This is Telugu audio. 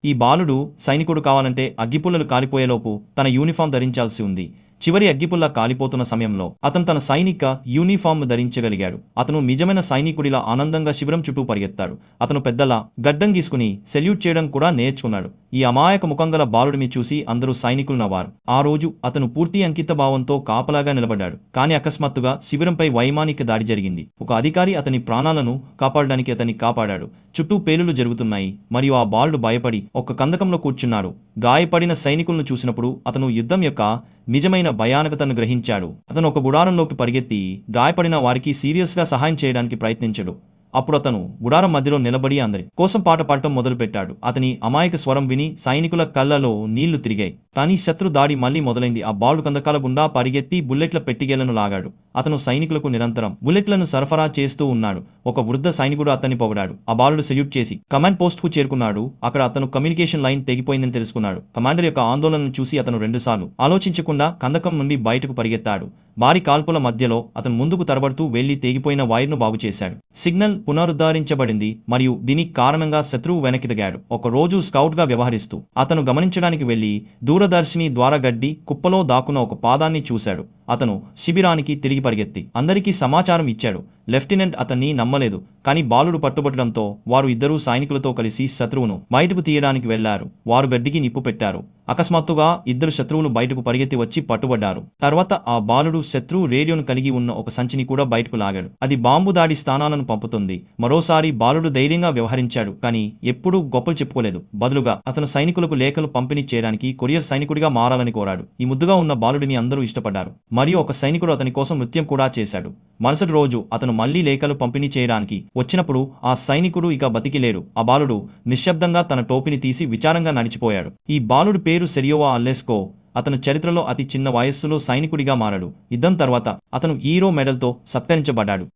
ఈ బాలుడు సైనికుడు కావాలంటే అగ్గిపుల్లలు కాలిపోయేలోపు తన యూనిఫామ్ ధరించాల్సి ఉంది. చివరి అగ్గిపుల్ల కాలిపోతున్న సమయంలో అతను తన సైనిక యూనిఫామ్ ధరించగలిగాడు. అతను నిజమైన సైనికుడిలా ఆనందంగా శిబిరం చుట్టూ పరిగెత్తాడు. అతను పెద్దలా గడ్డం గీసుకుని సెల్యూట్ చేయడం కూడా నేర్చుకున్నాడు. ఈ అమాయక ముఖంగల బాలుడిని చూసి అందరూ సైనికులు నవ్వారు. ఆ రోజు అతను పూర్తి అంకిత భావంతో కాపలాగా నిలబడ్డాడు. కానీ అకస్మాత్తుగా శిబిరంపై వైమానిక దాడి జరిగింది. ఒక అధికారి అతని ప్రాణాలను కాపాడడానికి అతన్ని కాపాడాడు. చుట్టూ పేలులు జరుగుతున్నాయి మరియు ఆ బాలుడు భయపడి ఒక కందకంలో కూర్చున్నాడు. గాయపడిన సైనికులను చూసినప్పుడు అతను యుద్ధం యొక్క నిజమైన భయానకతను గ్రహించాడు. అతను ఒక గుడారంలోకి పరిగెత్తి గాయపడిన వారికి సీరియస్గా సహాయం చేయడానికి ప్రయత్నించాడు. అప్పుడు అతను గుడారం మధ్యలో నిలబడి అందరి కోసం పాట పాడటం మొదలుపెట్టాడు. అతని అమాయక స్వరం విని సైనికుల కళ్ళలో నీళ్లు తిరిగాయి. కానీ శత్రు దాడి మళ్లీ మొదలైంది. ఆ బాలుడు కందకాల గుండా పరిగెత్తి బుల్లెట్ల పెట్టిగేలను లాగాడు. అతను సైనికులకు నిరంతరం బుల్లెట్లను సరఫరా చేస్తూ ఉన్నాడు. ఒక వృద్ధ సైనికుడు అతన్ని పొగిడాడు. ఆ బాలుడు సెల్యూట్ చేసి కమాండ్ పోస్ట్ కు చేరుకున్నాడు. అక్కడ అతను కమ్యూనికేషన్ లైన్ తెగిపోయిందని తెలుసుకున్నాడు. కమాండర్ యొక్క ఆందోళనను చూసి అతను రెండుసార్లు ఆలోచించకుండా కందకం నుండి బయటకు పరిగెత్తాడు. భారీ కాల్పుల మధ్యలో అతను ముందుకు తరబడుతూ వెళ్లి తెగిపోయిన వైర్ను బాగు చేశాడు. సిగ్నల్ పునరుద్ధరించబడింది మరియు దీనికి కారణంగా శత్రువు వెనక్కి దిగాడు. ఒక రోజు స్కౌట్ గా వ్యవహరిస్తూ అతను గమనించడానికి వెళ్లి దూరదర్శిని ద్వారా గడ్డి కుప్పలో దాక్కున్న ఒక పాదాన్ని చూశాడు. అతను శిబిరానికి తిరిగి పరిగెత్తి అందరికీ సమాచారం ఇచ్చాడు. లెఫ్టినెంట్ అతన్ని నమ్మలేదు. కానీ బాలుడు పట్టుబట్టడంతో వారు ఇద్దరూ సైనికులతో కలిసి శత్రువును బయటకు తీయడానికి వెళ్లారు. వారు గడ్డికి నిప్పు పెట్టారు. అకస్మాత్తుగా ఇద్దరు శత్రువులు బయటకు పరిగెత్తి వచ్చి పట్టుబడ్డారు. తర్వాత ఆ బాలుడు శత్రువు రేడియోను కలిగి ఉన్న ఒక సంచిని కూడా బయటకు లాగాడు. అది బాంబు దాడి స్థానాలను పంపుతుంది. మరోసారి బాలుడు ధైర్యంగా వ్యవహరించాడు. కానీ ఎప్పుడూ గొప్పలు చెప్పుకోలేదు. బదులుగా అతను సైనికులకు లేఖలు పంపిణీ చేయడానికి కొరియర్ సైనికుడిగా మారాలని కోరాడు. ఈ ముద్దుగా ఉన్న బాలుడిని అందరూ ఇష్టపడ్డారు. మరియు ఒక సైనికుడు అతని కోసం నృత్యం కూడా చేశాడు. మరుసటి రోజు అతను మళ్లీ లేఖలు పంపిణీ చేయడానికి వచ్చినప్పుడు ఆ సైనికుడు ఇక బతికిలేడు. ఆ బాలుడు నిశ్శబ్దంగా తన టోపీని తీసి విచారంగా నడిచిపోయాడు. ఈ బాలుడు పేరు సెరియోవా అల్లెస్కో. అతను చరిత్రలో అతి చిన్న వయస్సులో సైనికుడిగా మారాడు. యుద్ధం తర్వాత అతను హీరో మెడల్తో సత్కరించబడ్డాడు.